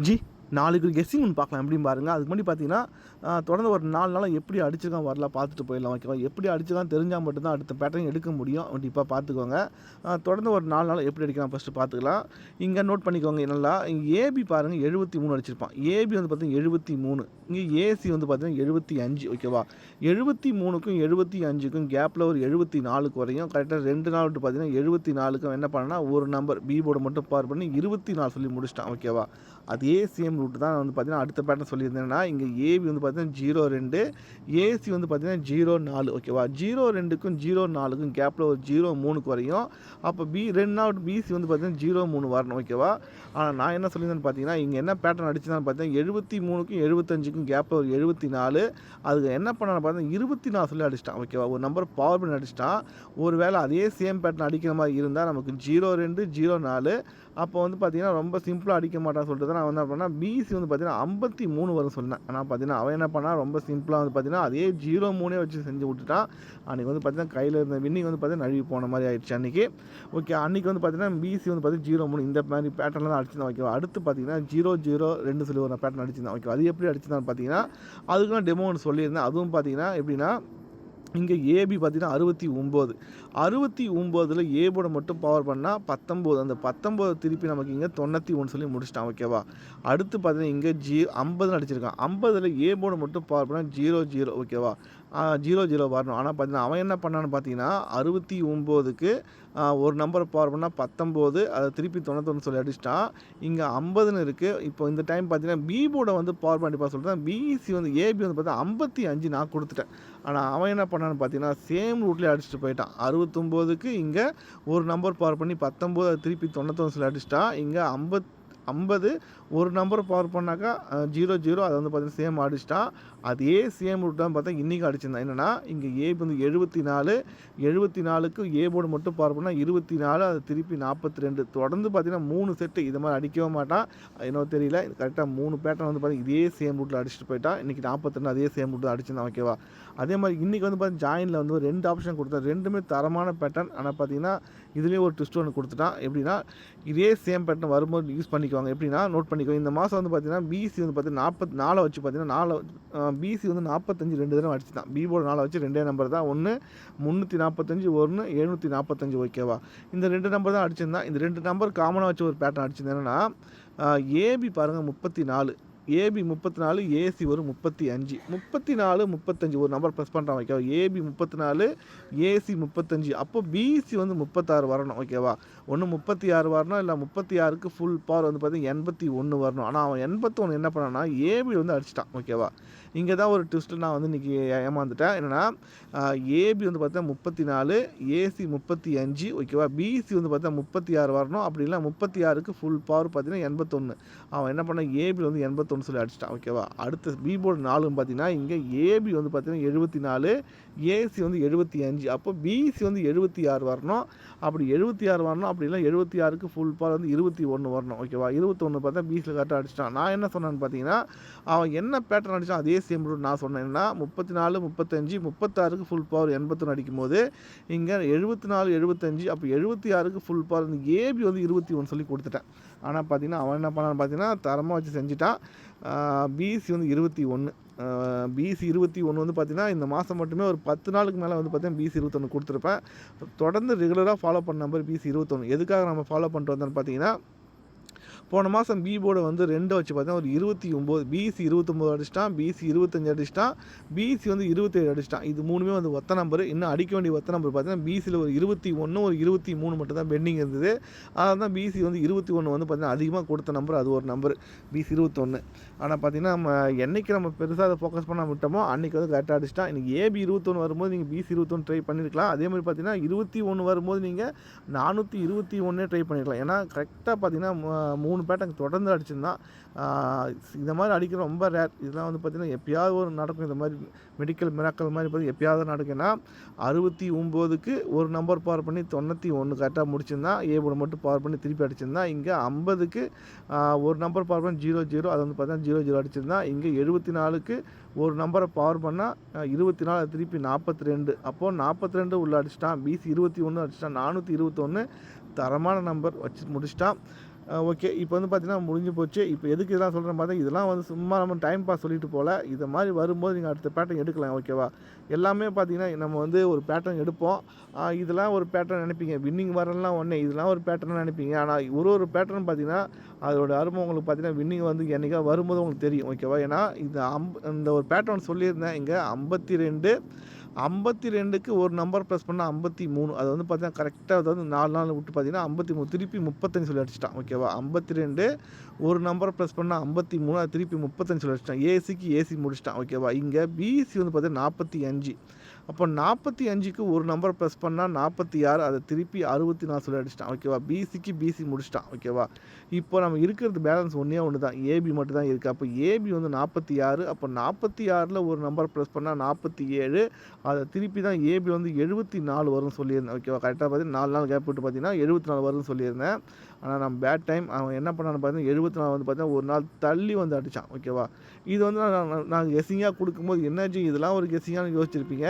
G 4க்கு guessing ஒன்று பார்க்கலாம் எப்படின்னு பாருங்க. அதுக்கு முன்னாடி பார்த்தீங்கன்னா, தொடர்ந்து ஒரு 4 நாளா எப்படி அடிச்சிருக்கான் வரலாம் பார்த்துட்டு போயிடலாம் ஓகேவா. எப்படி அடிச்சிருக்கான்னு தெரிஞ்சா மட்டும் தான் அடுத்த பேட்டர்ன் எடுக்க முடியும். கண்டிப்பா பார்த்துக்கோங்க. தொடர்ந்து ஒரு 4 நாளா எப்படி அடிக்கிறான் ஃபர்ஸ்ட்டு பார்த்துக்கலாம். இங்க நோட் பண்ணிக்கோங்க நல்லா. இங்க ஏபி பாருங்க 73 அடிச்சிருப்பான். ஏபி வந்து பார்த்தீங்கன்னா 73. இங்க ஏசி வந்து பார்த்தீங்கன்னா 75 ஓகேவா. 73க்கும் 75க்கும் கேப்ல ஒரு 74 குறையும். கரெக்ட்டா 2 நாள் விட்டு பார்த்தீங்கன்னா 74க்கும் என்ன பண்ணனா ஒரு நம்பர் பி போர்டு மட்டும் பார் பண்ணி 24 சொல்லி முடிச்சிட்டான் ஓகேவா. அதே சேம் ரூட் தான் வந்து பார்த்தீங்கன்னா அடுத்த பேட்டர்ன் சொல்லியிருந்தேன்னா, இங்கே ஏபி வந்து பார்த்தீங்கன்னா 02, ஏசி வந்து பார்த்தீங்கன்னா 04 ஓகேவா. 02க்கும் 04க்கும் கேப்பில் ஒரு 03 குறையும். அப்போ 2 நாள் பிசி வந்து பார்த்தீங்கன்னா 03 வரணும் ஓகேவா. ஆனால் நான் என்ன சொல்லியிருந்தேன்னு பார்த்தீங்கன்னா, இங்கே என்ன பேட்டர்ன் அடிச்சுதான் பார்த்தீங்கன்னா 73க்கும் 75க்கும் கேப்பில் ஒரு 74. அதுக்கு என்ன பண்ணான்னு பார்த்தீங்கன்னா 24 சொல்லி அடிச்சிட்டான் ஓகேவா. ஒரு நம்பர் பவர் பண்ணி அடிச்சிட்டான். ஒரு வேளை அதே சேம் பேட்டர்ன் அடிக்கிற மாதிரி இருந்தால் நமக்கு 02, 04 அப்போ வந்து பார்த்தீங்கன்னா ரொம்ப சிம்பிளாக அடிக்க மாட்டான்னு சொல்லிட்டு தான் நான் வந்து என்ன பண்ணேன், பிசி வந்து பார்த்தீங்கன்னா 53 வரும் சொன்னேன். ஆனால் பார்த்தீங்கன்னா அவன் என்ன பண்ணால் ரொம்ப சிம்பிளாக வந்து பார்த்தீங்கன்னா அதே 03 வச்சு செஞ்சு விட்டுட்டான். அன்றைக்கி வந்து பார்த்தீங்கன்னா கையில் இருந்த வின்னிங் வந்து பார்த்தீங்கன்னா நழுவி போன மாதிரி ஆயிடுச்சு அன்றைக்கி. ஓகே, அன்றைக்கி வந்து பார்த்தீங்கன்னா பிசி வந்து பார்த்தீங்கன்னா 03 இந்த மாதிரி பேட்டர்னில் தான் அடிச்சிருந்தான் ஓகேவா. அடுத்து பார்த்தீங்கன்னா 002 சொல்லி ஒரு பேட்டர்ன் அடிச்சிருந்தான் ஓகேவா. அது எப்படி அடிச்சிருந்தான்னு பார்த்தீங்கன்னா அதுக்கு நான் டெமோ ஒன்று சொல்லியிருந்தேன். அதுவும் பார்த்தீங்கன்னா எப்படின்னா, இங்கே ஏபி பார்த்தீங்கன்னா 69. 69ல் ஏபோட மட்டும் பவர் பண்ணால் 19. அந்த 19 திருப்பி நமக்கு இங்கே 91 சொல்லி முடிச்சிட்டான் ஓகேவா. அடுத்து பார்த்தீங்கன்னா இங்கே 50 அடிச்சிருக்கான். 50ல் ஏபோட மட்டும் பவர் பண்ணால் 00 ஓகேவா. 00 வரணும். ஆனால் பார்த்தீங்கன்னா அவன் என்ன பண்ணான்னு பார்த்தீங்கன்னா 69க்கு ஒரு நம்பரை பவர் பண்ணால் 19, அதை திருப்பி 91 சொல்லி அடிச்சிட்டான். இங்கே 50ன்னு இருக்குது. இப்போ இந்த டைம் பார்த்தீங்கன்னா பி போர்டை வந்து பவர் பண்ணிப்பா சொல்லிட்டு பிசி வந்து ஏபி வந்து பார்த்தா 55 நான் கொடுத்துட்டேன். ஆனால் அவன் என்ன பண்ணான்னு பார்த்தீங்கன்னா சேம் ரூட்லேயே அடிச்சுட்டு போயிட்டான். 69க்கு இங்கே ஒரு நம்பர் பவர் பண்ணி 19, அதை திருப்பி 91 சொல்லி அடிச்சிட்டான். இங்கே 50 ஒரு நம்பர் பவர் பண்ணாக்கா 00 அதை வந்து பார்த்தீங்கன்னா சேம் அடிச்சிட்டான். அதே சேம் ரூட் தான் பார்த்தா இன்றைக்கி அடிச்சிருந்தான். என்னென்னா இங்கே ஏபி வந்து 74, 74க்கு ஏ போர்டு மட்டும் பவர் பண்ணால் 24, அது திருப்பி 42. தொடர்ந்து பார்த்தீங்கன்னா 3 செட்டு இது மாதிரி அடிக்கவே மாட்டான். என்னவோ தெரியல, கரெக்டாக 3 பேட்டர்ன் வந்து பார்த்தீங்கன்னா இதே சேம் ரூட்டில் அடிச்சுட்டு போயிட்டான். இன்றைக்கி 42 அதே சேம் ரூட் தான் அடிச்சிருந்தான் ஓகேவா. அதே மாதிரி இன்றைக்கி வந்து பார்த்தீங்கன்னா ஜாயினில் வந்து 2 ஆப்ஷன் கொடுத்தான். ரெண்டுமே தரமான பேட்டர்ன். ஆனால் பார்த்தீங்கன்னா இதுலேயே ஒரு ட்விஸ்ட் ஒன்று கொடுத்துட்டான். எப்படின்னா இதே சேம் பேட்டர்ன் வரும்போது யூஸ் பண்ணிக்குவாங்க. எப்படின்னா நோட் பண்ணிக்கோ, இந்த மாதம் வந்து பார்த்தீங்கன்னா பிசி வந்து பார்த்தீங்கன்னா 44 வச்சு பார்த்தீங்கன்னா பிசி வந்து 45 2 தடவை அடிச்சுதான். பி போர்டு 4 வச்சு 2 நம்பர் தான். ஒன்று 345, ஒன்று 745 ஓகேவா. இந்த 2 நம்பர் தான் அடிச்சிருந்தான். இந்த 2 நம்பர் காமனாக வச்சு ஒரு பேட்டர்ன் அடிச்சிருந்தேன். என்னென்னா ஏபி பாருங்கள் 34, ஏபி 34, ஏசி ஒரு 35. 34, 35 ஒரு நம்பர் ப்ரெஸ் பண்ணுறான் ஓகேவா. AB 34, AC 35. அப்போ பிசி வந்து 36 வரணும் ஓகேவா. ஒன்று 36 வரணும், இல்லை 36க்கு ஃபுல் பவர் வந்து பார்த்தீங்கன்னா 81 வரணும். ஆனால் அவன் 81 என்ன பண்ணான்னா ஏபி வந்து அடிச்சிட்டான் ஓகேவா. இங்கே தான் ஒரு ட்விஸ்ட்டு நான் வந்து இன்றைக்கி ஏமாந்துட்டேன். என்னென்னா ஏபி வந்து பார்த்தா 34, ஏசி 35 ஓகேவா. பிசி வந்து பார்த்தா 36 வரணும். அப்படி இல்லை 36க்கு ஃபுல் பவர் பார்த்தீங்கன்னா 81. அவன் என்ன பண்ணால் ஏபி வந்து 81 சொல்லி அடிச்சிட்டான் ஓகேவா. அடுத்த பி போர்டு 4 பார்த்தீங்கன்னா இங்கே ஏபி வந்து பார்த்தீங்கன்னா 74, ஏசி வந்து 75. அப்போ பிசி வந்து 76 வரணும். அப்படி 76 வரணும். அப்படி இல்லை 76க்கு ஃபுல் பவர் வந்து 21 வரணும் ஓகேவா. 21 பார்த்தா பிசியில் கரெக்டாக அடிச்சிட்டான். நான் என்ன சொன்னேன்னு பார்த்தீங்கன்னா அவன் என்ன பேட்டர்ன் அடித்தான் அதே சேம் ரூட் நான் சொன்னேன். என்னன்னா 34, 35, 36க்கு ஃபுல் பவர் 81 அடிக்கும் போது இங்கே 74, 75 அப்போ 76க்கு ஃபுல் பவர் வந்து ஏபி வந்து 21 சொல்லி கொடுத்துட்டேன். ஆனால் பார்த்தீங்கன்னா அவன் என்ன பண்ணான்னு பார்த்தீங்கன்னா தரமாக வச்சு செஞ்சுட்டான். பிசி வந்து 21, பிசி 21 வந்து பார்த்தீங்கன்னா இந்த மாதம் மட்டுமே ஒரு 10 நாளுக்கு மேலே வந்து பார்த்தீங்கன்னா பிசி 21 கொடுத்துருப்பேன். தொடர்ந்து ரெகுலராக ஃபாலோ பண்ண நம்பர் பிசி 21. எதுக்காக நம்ம ஃபாலோ பண்ணிட்டு வந்தோன்னு பார்த்தீங்கன்னா போன மாதம் பி போர்டை வந்து 2 வச்சு பார்த்தீங்கன்னா ஒரு 29, பிசி 29 அடிச்சிட்டான், பிசி 25 அடிச்சிட்டான், பிசி வந்து 27 அடிச்சிட்டான். இது மூணுமே வந்து ஒத்த நம்பர். இன்னும் அடிக்க வேண்டிய ஒத்த நம்பர் பார்த்தீங்கன்னா பிசியில் ஒரு 21, ஒரு 23 மட்டும் தான் பெண்டிங் இருந்தது. அதனால தான் பிசி வந்து 21 வந்து பார்த்தீங்கன்னா அதிகமாக கொடுத்த நம்பர் அது ஒரு நம்பர் பிசி 21. ஆனால் பார்த்தீங்கன்னா நம்ம என்றைக்கு நம்ம பெருசாக அதை ஃபோக்கஸ் பண்ண விட்டோமோ அன்றைக்கி வந்து கரெக்டாக அடிச்சிட்டான். இன்றைக்கி ஏபி 21 வரும்போது நீங்கள் பிசி 21 ட்ரை பண்ணியிருக்கலாம். அதே மாதிரி பார்த்தீங்கன்னா 21 வரும்போது நீங்கள் 421 ட்ரை பண்ணிக்கலாம். ஏன்னா கரெக்டாக பார்த்தீங்கன்னா 3 பேட்டர்ன் தொடர்ந்து அடிச்சிருந்தான். இந்த மாதிரி அடிக்கிற ரொம்ப ரேர். இதெல்லாம் வந்து பார்த்திங்கன்னா எப்பயாவது ஒரு நடக்கும். இந்த மாதிரி மெடிக்கல் மிராக்கல் மாதிரி பார்த்திங்கன்னா எப்பயாவது நடக்குன்னா 69க்கு ஒரு நம்பர் பவர் பண்ணி 91 கரெக்டாக முடிச்சிருந்தான். ஏ போர்டு மட்டும் பவர் பண்ணி திருப்பி அடிச்சிருந்தான். இங்கே 50க்கு ஒரு நம்பர் பவர் பண்ணி 00 அதை வந்து பார்த்தீங்கன்னா 00 அடிச்சிருந்தான். இங்கே 74க்கு ஒரு நம்பரை பவர் பண்ணால் 24 திருப்பி 42. அப்போது 42 உள்ள அடிச்சிட்டான். பிசி 21 அடிச்சிட்டான். 421 தரமான நம்பர் வச்சு முடிச்சிட்டான். ஓகே. இப்போ வந்து பார்த்தீங்கன்னா முடிஞ்சு போச்சு. இப்போ எதுக்கு இதெல்லாம் சொல்றேன்னு பார்த்தா, இதெல்லாம் வந்து சும்மா நம்ம டைம் பாஸ் சொல்லிட்டு போல. இத மாரி வரும்போது நீங்க அடுத்த பேட்டர்ன் எடுக்கலாம். ஓகேவா? எல்லாமே பார்த்தீங்கன்னா, நம்ம வந்து ஒரு பேட்டர்ன் எடுப்போம். இதெல்லாம் ஒரு பேட்டர்ன் நெனைப்பீங்க. வின்னிங் வரலாம் ஒண்ணே. இதெல்லாம் ஒரு பேட்டர்ன் நெனைப்பீங்க. ஆனா ஒரு பேட்டர்ன் பார்த்தீங்கன்னா, அதோட அரும உங்களுக்கு பார்த்தீங்கன்னா, வின்னிங் வந்து என்னைக்காவது வரும்போது உங்களுக்கு தெரியும். ஓகேவா? ஏன்னா, இந்த ஒரு பேட்டர்ன் சொல்லியிருந்தேன் இங்க 52 52க்கு ஒரு நம்பர் ப்ளஸ் பண்ணா 53. அது வந்து பார்த்தீங்கன்னா, கரெக்ட்டா அதாவது 4 நாள் விட்டு பார்த்தீங்கன்னா, 53 திருப்பி 35 சொல்லி அடிச்சுட்டான். ஓகேவா? 52 ஒரு நம்பர் ப்ளஸ் பண்ணா 53 அது திருப்பி 35 சொல்லி அடிச்சுட்டான். ஏசிக்கு ஏசி முடிச்சுட்டான். ஓகேவா? இங்க பிசி வந்து பார்த்தீங்கன்னா 45. அப்போ 45க்கு ஒரு நம்பர் ப்ளஸ் பண்ணா 46 அத திருப்பி 64 சொல்லி அடிச்சுட்டான். ஓகேவா? பிசிக்கு பிசி முடிச்சுட்டான். ஓகேவா? இப்போ நம்ம இருக்கிறது பேலன்ஸ் ஒண்ணே ஒண்ணு தான். ஏபி மட்டும் தான் இருக்கு. அப்போ ஏபி வந்து 46. அப்போ 46ல ஒரு நம்பர் ப்ளஸ் பண்ணா 47 அத திருப்பி தான் ஏபி வந்து 74 வரும்னு சொல்லியிருந்தேன். ஓகேவா? கரெக்ட்டா பார்த்தீங்கன்னா 4 நாள் கேப் விட்டு பார்த்தீங்கன்னா 74 வரும்னு சொல்லியிருந்தேன். ஆனா நம்ம பேட் டைம் அவன் என்ன பண்ணான்னு பார்த்தீங்கன்னா 74 வந்து பார்த்தீங்கன்னா ஒரு நாள் தள்ளி வந்து அடிச்சான். ஓகேவா? இது வந்து நான் கெஸ்ஸிங்கா குடுக்கும்போது என்னாச்சு இதெல்லாம் ஒரு கெஸ்ஸிங்கான்னு யோசிச்சிருப்பீங்க.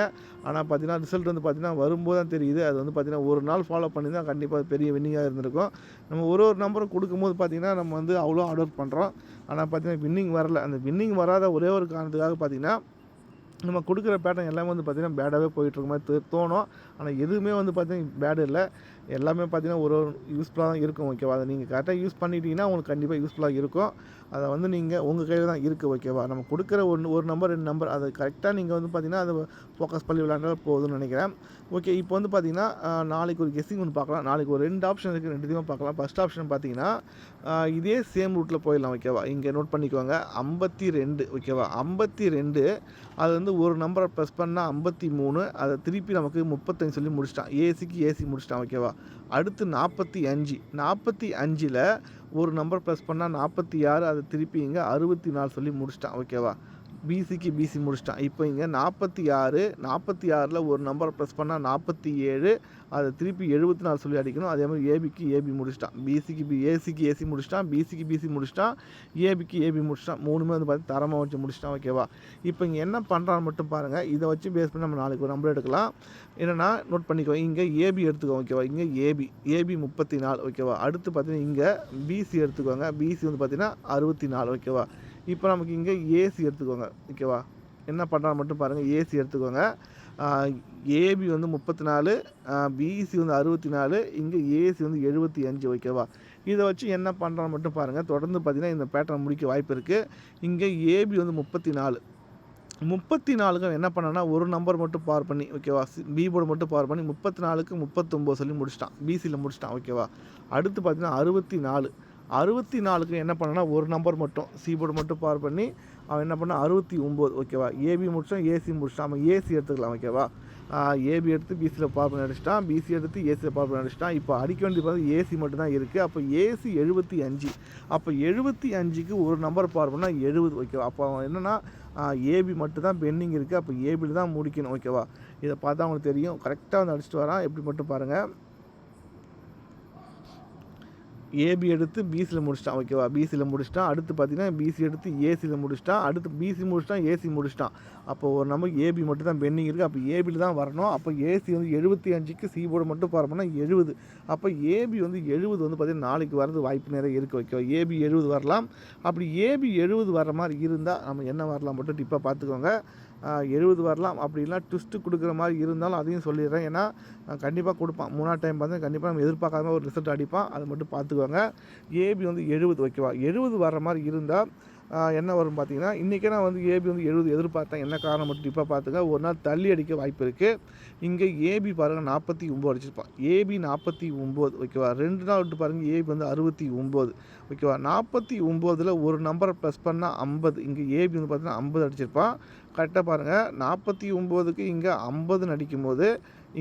ஆனா பார்த்தீங்கன்னா, ரிசல்ட் வந்து பார்த்தீங்கன்னா வரும்போது தான் தெரியுது. அது வந்து பார்த்தீங்கன்னா ஒரு நாள் ஃபாலோ பண்ணியிருந்தா கண்டிப்பா அது பெரிய வின்னிங்கா இருந்திருக்கும். நம்ம ஒரு நம்பரும் குடுக்கும்போது பார்த்தீங்கன்னா, நம்ம வந்து அவ்வளோ ஹார்ட் ஒர்க் பண்றோம். ஆனா பார்த்தீங்கன்னா வின்னிங் வரல. அந்த வின்னிங் வராத ஒரே ஒரு காரணத்துக்காக பார்த்தீங்கன்னா, நம்ம குடுக்குற பேட்டர்ன் எல்லாமே வந்து பார்த்தீங்கன்னா, பேடாவே போயிட்டுருக்க மாரி தோணும். ஆனா எதுவுமே வந்து பார்த்தீங்கன்னா பேட் இல்ல. எல்லாமே பார்த்தீங்கன்னா ஒரு யூஸ்ஃபுல்லா தான் இருக்கும். ஓகேவா? அத நீங்க கரெக்ட்டா யூஸ் பண்ணிட்டீங்கன்னா, உங்களுக்கு கண்டிப்பா யூஸ்ஃபுல்லா இருக்கும். அத வந்து நீங்க உங்க கையில தான் இருக்கு. ஓகேவா? நம்ம குடுக்குற ஒரு நம்பர் 2 நம்பர் அத கரெக்ட்டா நீங்க வந்து பார்த்தீங்கன்னா, அத ஃபோக்கஸ் பண்ணி விளையாண்டா போதும்னு நெனைக்கிறேன். ஓகே. இப்போ வந்து பார்த்தீங்கன்னா, நாளைக்கு ஒரு கெஸ்ஸிங் ஒண்ணு பார்க்கலாம். நாளைக்கு ஒரு 2 ஆப்ஷன் இருக்கு. 2த்தையுமே பார்க்கலாம். ஃபர்ஸ்ட் ஆப்ஷன் பார்த்தீங்கன்னா, இதே சேம் ரூட்ல போயிடலாம். ஓகேவா? இங்க நோட் பண்ணிக்கோங்க. 52 ஓகேவா? 52 அது வந்து ஒரு நம்பர ப்ளஸ் பண்ணா 53 அத திருப்பி நமக்கு 35 சொல்லி முடிச்சுட்டான். ஏசிக்கு ஏசி முடிச்சுட்டான். ஓகேவா? அடுத்து 45 45ல ஒரு நம்பர் ப்ளஸ் பண்ணா 46 அத திருப்பி இங்க 64 சொல்லி முடிச்சுட்டான். ஓகேவா? பிசிக்கு பிசி முடிச்சுட்டான். இப்போ இங்க 46ல ஒரு நம்பர ப்ளஸ் பண்ணா 47 அத திருப்பி 74 சொல்லி அடிக்கணும். அதே மாரி ஏபிக்கு ஏபி முடிச்சுட்டான். ஏசிக்கு ஏசி முடிச்சுட்டான். பிசிக்கு பிசி முடிச்சுட்டான். ஏபிக்கு ஏபி முடிச்சுட்டான். 3மே வந்து பார்த்தீங்கன்னா தரமா வச்சு முடிச்சுட்டான். ஓகேவா? இப்போ இங்க என்ன பண்றான்னு மட்டும் பாருங்க. இத வச்சு பேஸ் பண்ணி நம்ம நாளைக்கு ஒரு நம்பர் எடுக்கலாம். என்னன்னா நோட் பண்ணிக்கோ. இங்க ஏபி எடுத்துக்கோங்க. ஓகேவா? இங்க ஏபி 34 ஓகேவா? அடுத்து பார்த்தீங்கன்னா இங்க பிசி எடுத்துக்கோங்க. பிசி வந்து பார்த்தீங்கன்னா 64 ஓகேவா? இப்போ நமக்கு இங்க ஏசி எடுத்துக்கோங்க. ஓகேவா? என்ன பண்றான்னு மட்டும் பாருங்க. ஏசி எடுத்துக்கோங்க. ஆ ஏபி வந்து 34 பிசி வந்து 64 இங்க ஏசி வந்து 75 ஓகேவா? இத வச்சு என்ன பண்றான்னு மட்டும் பாருங்க. தொடர்ந்து பார்த்தீங்கன்னா, இந்த பேட்டர்ன் முடிக்க வாய்ப்பு இருக்கு. இங்க ஏபி வந்து 34 34க்கு என்ன பண்ணான்னா, ஒரு நம்பர் மட்டும் பவர் பண்ணி ஓகேவா? பி போர்டு மட்டும் பவர் பண்ணி 34க்கு 39 சொல்லி முடிச்சுட்டான். பிசில முடிச்சுட்டான். ஓகேவா? அடுத்து பார்த்தீங்கன்னா 64க்கு என்ன பண்ணான்னா, ஒரு நம்பர் மட்டும் சி போர்டு மட்டும் பவர் பண்ணி அவன் என்ன பண்ணான் 69 ஓகேவா? ஏபி முடிச்சான், ஏசி முடிச்சுட்டான். அவன் ஏசி எடுத்துக்கலாம். ஓகேவா? ஏபி எடுத்து பிசில பவர் பண்ணி அடிச்சுட்டான். பிசி எடுத்து ஏசில பவர் பண்ணி அடிச்சுட்டான். இப்போ அடிக்க வேண்டியது பார்த்தா ஏசி மட்டும் தான் இருக்கு. அப்போ ஏசி 75 அப்போ 75க்கு ஒரு நம்பர் பவர் பண்ணா 70 ஓகேவா? அப்போ அவன் என்னன்னா ஏபி மட்டும் தான் பெண்டிங் இருக்கு. அப்போ ஏபில தான் முடிக்கணும். ஓகேவா? இத பார்த்தா உங்களுக்கு தெரியும். கரெக்ட்டா வந்து அடிச்சுட்டு வரான். எப்படி மட்டும் பாருங்க. ஏபி எடுத்து பிசில முடிச்சுட்டான். ஓகேவா? பிசில முடிச்சுட்டான். அடுத்து பார்த்தீங்கன்னா, பிசி எடுத்து ஏசில முடிச்சுட்டான். அடுத்து பிசி முடிச்சுட்டான், ஏசி முடிச்சுட்டான். அப்போ ஒரு நம்பர் ஏபி மட்டும் தான் பெண்டிங் இருக்கு. அப்போ ஏபில தான் வரணும். அப்போ ஏசி வந்து 75க்கு சி போர்டு மட்டும் பவர் பண்ணா 70. அப்போ ஏபி வந்து 70 வந்து பார்த்தீங்கன்னா, நாளைக்கு வரது வாய்ப்பு நிறைய இருக்கு. ஓகேவா? ஏபி 70 வரலாம். அப்படி ஏபி 70 வர்ற மாரி இருந்தா, நம்ம என்ன வரலாம் மட்டும் டிப்பா பார்த்துக்கோங்க. 70 வரலாம். அப்படி இல்லனா ட்விஸ்ட் குடுக்குற மாரி இருந்தாலும் அதையும் சொல்லிடுறேன். ஏன்னா, கண்டிப்பா குடுப்பான். 3வது டைம் பார்த்தா கண்டிப்பா நம்ம எதிர்பார்க்காத ஒரு ரிசல்ட் அடிப்பான். அத மட்டும் பார்த்துக்கோங்க. ஏபி வந்து 70 ஓகேவா? 70 வர்ற மாரி இருந்தா, என்ன வரும் பார்த்தீங்கன்னா, இன்னைக்கே நான் வந்து ஏபி வந்து 70 எதிர்பார்த்தேன். என்ன காரணம் மட்டும் டிப்பா பார்த்துங்க. ஒரு நாள் தள்ளி அடிக்க வாய்ப்பு இருக்கு. இங்க ஏபி பாருங்க 49 அடிச்சிருப்பான். ஏபி 49 ஓகேவா? 2 நாள் விட்டு பாருங்க ஏபி வந்து 69 ஓகேவா? 49ல ஒரு நம்பர ப்ளஸ் பண்ணா 50 இங்க ஏபி வந்து பார்த்தீங்கன்னா 50 அடிச்சிருப்பான். கரெக்ட்டா பாருங்க. 49க்கு இங்க 50ன்னு அடிக்கும்போது,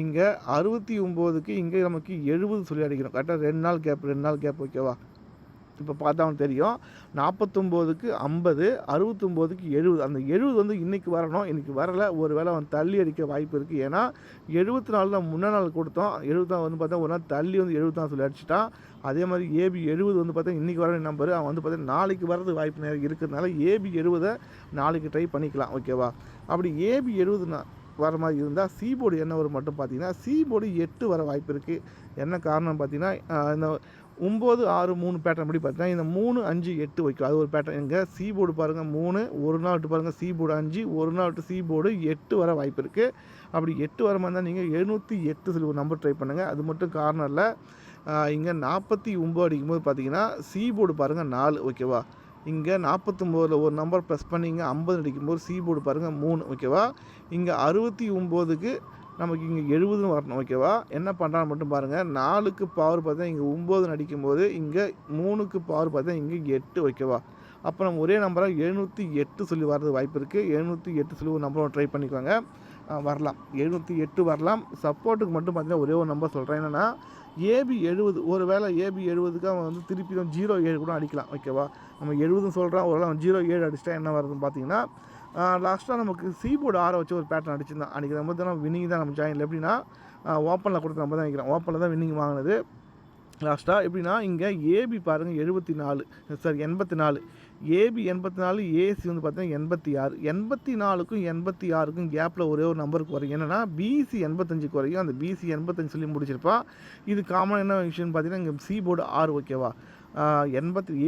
இங்க 69க்கு இங்க நமக்கு 70 சொல்லி அடிக்கணும். கரெக்ட்டா 2 நாள் கேப் ஓகேவா? இப்போ பார்த்தா அவனுக்கு தெரியும். 49க்கு 50 69க்கு 70 அந்த 70 வந்து இன்னைக்கு வரணும். இன்னைக்கு வரல. ஒரு வேளை அவன் தள்ளி அடிக்க வாய்ப்பு இருக்கு. ஏன்னா 74 தான் முன்னா நாள் கொடுத்தோம். 74 வந்து பார்த்தா ஒரு நாள் தள்ளி வந்து 74 சொல்லி அடிச்சுட்டான். அதே மாரி ஏபி 70 வந்து பார்த்தா இன்னைக்கு வர நம்பரு. அவன் வந்து பார்த்தா நாளைக்கு வரதுக்கு வாய்ப்பு நிறைய இருக்கிறதுனால ஏபி 70 நாளைக்கு ட்ரை பண்ணிக்கலாம். ஓகேவா? அப்படி ஏபி 70 வர மாரி இருந்தா சி போர்டு என்ன வரும் மட்டும் பார்த்தீங்கன்னா, சி போர்டு 8 வர வாய்ப்பு இருக்கு. என்ன காரணம் பார்த்தீங்கன்னா, இந்த 9, 6, 3 பேட்டர்ன் படி பார்த்தீங்கன்னா இந்த 3, 5, 8 வைக்கும். அது ஒரு பேட்டர்ன். எங்க சி போர்டு பாருங்கள் 3, ஒரு நாள் விட்டு பாருங்கள் சி போர்டு 5, ஒரு நாள் விட்டு சி போர்டு 8 வர வாய்ப்பு இருக்குது. அப்படி 8 வர மாதிரி இருந்தால் நீங்கள் 708 சொல்லி ஒரு நம்பர் ட்ரை பண்ணுங்கள். அது மட்டும் கார்னரில் இங்கே 49 அடிக்கும்போது பார்த்தீங்கன்னா சி போர்டு பாருங்கள் 4 ஓகேவா. இங்கே 49ல் ஒரு நம்பர் ப்ளஸ் பண்ணி இங்கே 50 அடிக்கும்போது சி போர்டு பாருங்கள் 3 ஓகேவா. இங்கே 69க்கு நமக்கு இங்கே 70ன்னு வரணும் ஓகேவா. என்ன பண்ணுறான்னு மட்டும் பாருங்கள். 4க்கு பவர் பார்த்தா இங்கே 9ன்னு அடிக்கும்போது இங்கே 3க்கு பவர் பார்த்தா இங்கே 8 ஓகேவா. அப்போ நம்ம ஒரே நம்பராக 708 சொல்லி வர்றது வாய்ப்பு இருக்குது. 708 சொல்லி ஒரு நம்பரை ட்ரை பண்ணிக்குவாங்க. வரலாம் 708 வரலாம். சப்போர்ட்டுக்கு மட்டும் பார்த்தீங்கன்னா ஒரே ஒரு நம்பர் சொல்கிறேன். என்னென்னா ஏபி 70. ஒரு வேளை ஏபி 70க்கு அவன் வந்து திருப்பி 07 கூட அடிக்கலாம் ஓகேவா. நம்ம 70 சொல்கிறான், ஒரு வேளை அவன் 07 அடிச்சிட்டா என்ன வருதுன்னு பார்த்தீங்கன்னா லாஸ்ட்டாக நமக்கு சி போர்டு 6 வச்சு ஒரு பேட்டர்ன் அடிச்சிருந்தான். அன்றைக்கி நம்ம தான் வின்னிங் தான் நம்ம ஜாயினில். எப்படின்னா ஓப்பனில் கொடுத்து நம்ம தான் நினைக்கிறோம். ஓப்பனில் தான் வின்னிங் வாங்கினது லாஸ்ட்டாக. எப்படின்னா இங்கே ஏபி பாருங்கள் 84 ஏபி 84, ஏசி வந்து பார்த்தீங்கன்னா 86. 84க்கும் 86க்கும் கேப்பில் ஒரே ஒரு நம்பருக்கு வரும். என்னென்னா பிசி 85க்கு வரைக்கும் அந்த பிசி 85 சொல்லி முடிச்சிருப்பான். இது காமன் என்ன விஷயம்னு பார்த்தீங்கன்னா இங்கே சி போர்டு 6 ஓகேவா.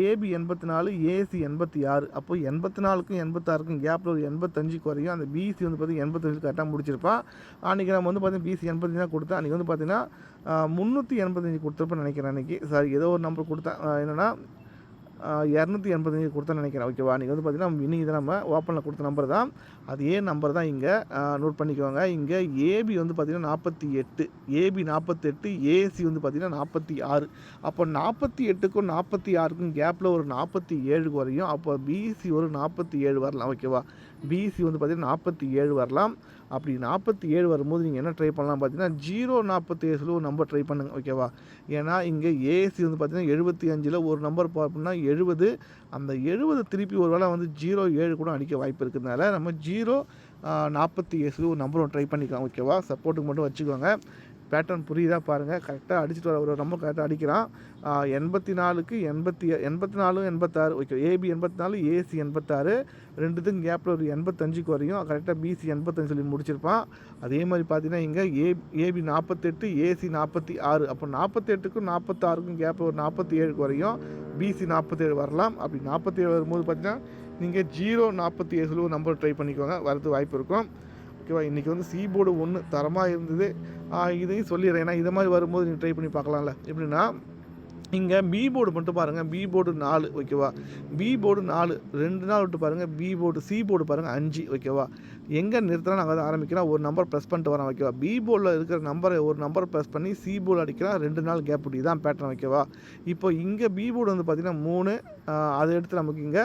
AB 84, AC 86. அப்போ 84க்கும் 86க்கும் கேப்பில் ஒரு 85க்கு வரையும் அந்த பிசி வந்து பார்த்தீங்கன்னா 85 கரெக்டாக முடிச்சிருப்பான். அன்றைக்கி நம்ம வந்து பார்த்தீங்கன்னா பிசி 85 தான் கொடுத்தேன். அன்றைக்கி வந்து பார்த்தீங்கன்னா 385 கொடுத்துருப்பேன்னு நினைக்கிறேன். அன்றைக்கி சாரி ஏதோ ஒரு நம்பர் கொடுத்தேன். என்னென்னா 285 கொடுத்தேன்னு நினைக்கிறேன் ஓகேவா. அன்றைக்கி வந்து பார்த்தீங்கன்னா வின்னிங் தான் நம்ம ஓப்பனில் கொடுத்த நம்பர் தான். அதே நம்பர் தான் இங்கே நோட் பண்ணிக்கோங்க. இங்கே ஏபி வந்து பார்த்திங்கன்னா 48, ஏபி 48, ஏசி வந்து பார்த்திங்கன்னா 46. அப்போ 48க்கும் 46க்கும் கேப்பில் ஒரு 47க்கு வரையும். அப்போ பிசி ஒரு 47 வரலாம் ஓகேவா. பிசி வந்து பார்த்திங்கன்னா 47 வரலாம். அப்படி 47 வரும்போது நீங்கள் என்ன ட்ரை பண்ணலாம் பார்த்தீங்கன்னா 047 ஒரு நம்பர் ட்ரை பண்ணுங்கள் ஓகேவா. ஏன்னா இங்கே ஏசி வந்து பார்த்திங்கன்னா 75ல் ஒரு நம்பர் பார்ப்போம்னா 70. அந்த 70 திருப்பி ஒரு வேளை வந்து 07 கூட அடிக்க வாய்ப்பு இருக்கிறதுனால நம்ம 047 ஒரு நம்பரும் ட்ரை பண்ணிக்கலாம் ஓகேவா. சப்போர்ட்டுக்கு மட்டும் வச்சுக்கோங்க. பேட்டர்ன் புரியுதா பாருங்கள். கரெக்டாக அடிச்சுட்டு வர ஒரு நம்பர் கரெக்டாக அடிக்கிறான். 84க்கு 84, 86 ஓகே. AB 84, AC 86. ரெண்டுத்துக்கும் கேப்பில் ஒரு 85க்கு வரையும் கரெக்டாக பிசி 85 சொல்லி முடிச்சிருப்பான். அதே மாதிரி பார்த்தீங்கன்னா இங்கே ஏபி 48, ஏசி 46. அப்போ 48க்கும் 46க்கும் கேப்பில் ஒரு 47க்கு வரையும் பிசி 47 வரலாம். அப்படி 47 வரும்போது பார்த்தீங்கன்னா நீங்கள் 047 சொல்லி ஒரு நம்பர் ட்ரை பண்ணிக்கோங்க. வரது வாய்ப்பு இருக்கும் ஓகேவா. இன்றைக்கி வந்து சி போர்டு 1 தரமாக இருந்தது. இதையும் சொல்லிடுறேன். ஏன்னா இதை மாதிரி வரும்போது நீங்கள் ட்ரை பண்ணி பார்க்கலாம்ல. எப்படின்னா இங்கே பி போர்டு மட்டும் பாருங்கள். பி போர்டு 4 ஓகேவா. பி போர்டு 4 2 நாள் விட்டு பாருங்கள். பி போர்டு சி போர்டு பாருங்கள் 5 ஓகேவா. எங்கே நிறுத்தினா நாங்கள் அதை ஆரம்பிக்கிறோம். ஒரு நம்பர் ப்ரெஸ் பண்ணிட்டு வரோம் ஓகேவா. பி போர்டில் இருக்கிற நம்பரை ஒரு நம்பர் ப்ரெஸ் பண்ணி சி போர்டு அடிக்கலாம். 2 நாள் கேப் விட்டு இதான் பேட்டர்ன் ஓகேவா. இப்போ இங்கே பி போர்டு வந்து பார்த்திங்கன்னா 3. அதை எடுத்து நமக்கு இங்கே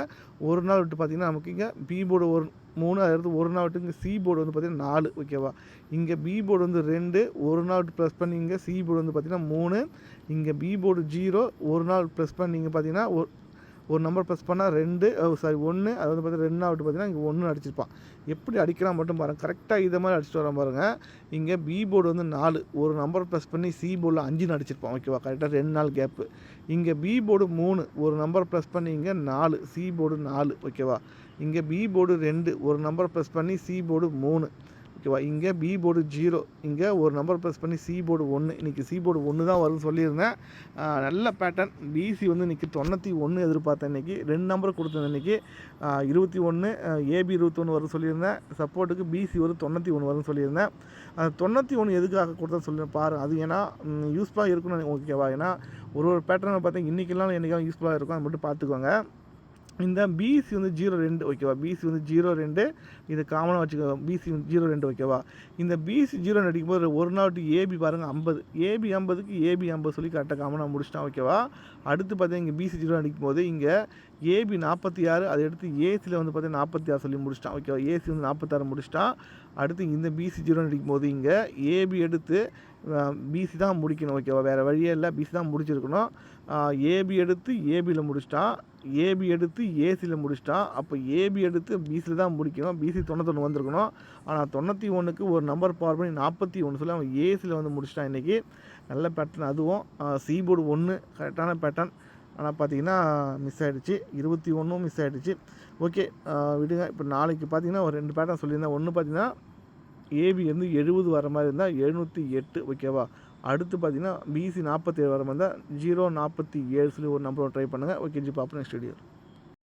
ஒரு நாள் விட்டு பார்த்திங்கன்னா நமக்கு இங்கே பி போர்டு ஒரு 3. அதை எடுத்து ஒரு நாள் விட்டு இங்கே சி போர்டு வந்து பார்த்திங்கன்னா 4 ஓகேவா. இங்கே பி போர்டு வந்து 2, ஒரு நாள் விட்டு ப்ரெஸ் பண்ணி இங்கே சி போர்டு வந்து பார்த்திங்கன்னா 3. இங்கே பி போர்டு 0, ஒரு நாள் ப்ரெஸ் பண்ணி இங்கே பார்த்திங்கன்னா ஒரு நம்பர் ப்ரெஸ் பண்ணால் 1. அது வந்து பார்த்தீங்கன்னா 2 நாள் விட்டு பார்த்திங்கன்னா இங்கே 1 அடிச்சிருப்பான். எப்படி அடிக்கலாம் மட்டும் பாருங்கள். கரெக்டாக இதை மாதிரி அடிச்சுட்டு வர பாருங்கள். இங்கே பி போர்டு வந்து 4, ஒரு நம்பர் ப்ரெஸ் பண்ணி சி போர்டில் 5ன்னு அடிச்சிருப்பான் ஓகேவா. கரெக்டாக 2 நாள் கேப்பு. இங்கே பி போர்டு 3, ஒரு நம்பர் ப்ரெஸ் பண்ணி இங்கே 4, சி போர்டு 4 ஓகேவா. இங்கே பி போர்டு 2, ஒரு நம்பர் ப்ரெஸ் பண்ணி சி போர்டு 3 ஓகேவா. இங்கே பி போர்டு 0, இங்கே ஒரு நம்பர் ப்ரெஸ் பண்ணி சி போர்டு 1. இன்றைக்கி சி போர்டு 1 தான் வரும்னு சொல்லியிருந்தேன். நல்ல பேட்டர்ன். பிசி வந்து இன்றைக்கி 91 எதிர்பார்த்தேன். இன்றைக்கி 2 நம்பர் கொடுத்தேன். இன்றைக்கி 21, ஏபி 21 வரும்னு சொல்லியிருந்தேன். சப்போர்ட்டுக்கு பிசி ஒரு 91 வரும்னு சொல்லியிருந்தேன். 91 எதுக்காக கொடுத்தேன்னு சொல்லி பாரு. அது ஏன்னா யூஸ்ஃபுல்லாக இருக்குன்னு ஓகேவா. ஏன்னா ஒரு பேட்டர்னை பார்த்தா இன்றைக்கெல்லாம் என்றைக்காவது யூஸ்ஃபுல்லாக இருக்கும். அதை மட்டும் பார்த்துக்கோங்க. இந்த பிசி வந்து 02 ஓகேவா. பிசி வந்து 02 இது காமனாக வச்சுக்கோங்க. பிசி வந்து 02 ஓகேவா. இந்த பிசி 0 அடிக்கும்போது ஒரு நாள் விட்டு ஏபி பாருங்கள் 50, ஏபி 50க்கு ஏபி 50 சொல்லி கரெக்டாக காமனாக முடிச்சிட்டான் ஓகேவா. அடுத்து பார்த்தீங்கன்னா இங்கே பிசி 0 அடிக்கும்போது இங்கே ஏபி 46, அதை எடுத்து ஏசியில் வந்து பார்த்தீங்கன்னா 46 சொல்லி முடிச்சிட்டான் ஓகேவா. ஏசி வந்து 46 முடிச்சிட்டான். அடுத்து இந்த பிசி 0 அடிக்கும்போது இங்கே ஏபி எடுத்து பிசி தான் முடிக்கணும் ஓகேவா. வேறு வழியே இல்லை, பிசி தான் முடிச்சிருக்கணும். ஏபி எடுத்து ஏபியில் முடிச்சிட்டான். ஏபி எடுத்து ஏசியில் முடிச்சிட்டான். அப்போ ஏபி எடுத்து பிசியில் தான் முடிக்கணும். பிசி 91 வந்திருக்கணும். ஆனால் 91க்கு ஒரு நம்பர் பவர் பண்ணி 41 சொல்லி அவன் ஏசியில் வந்து முடிச்சிட்டான். இன்றைக்கி நல்ல பேட்டர்ன். அதுவும் சி போர்டு 1 கரெக்டான பேட்டர்ன். ஆனால் பார்த்தீங்கன்னா மிஸ் ஆகிடுச்சு. 21 மிஸ் ஆகிடுச்சு. ஓகே விடுங்க. இப்போ நாளைக்கு பார்த்தீங்கன்னா ஒரு 2 பேட்டர்ன் சொல்லியிருந்தேன். ஒன்று பார்த்தீங்கன்னா ஏபி வந்து 70 வர மாதிரி இருந்தால் 708 ஓகேவா. அடுத்து பார்த்தீங்கன்னா பிசி 47 வர மாதிரி இருந்தால் 047 சொல்லி ஒரு நம்பரை ட்ரை பண்ணுங்கள். ஓகே ஜி, பார்ப்போம் நெக்ஸ்ட் வீடியோ.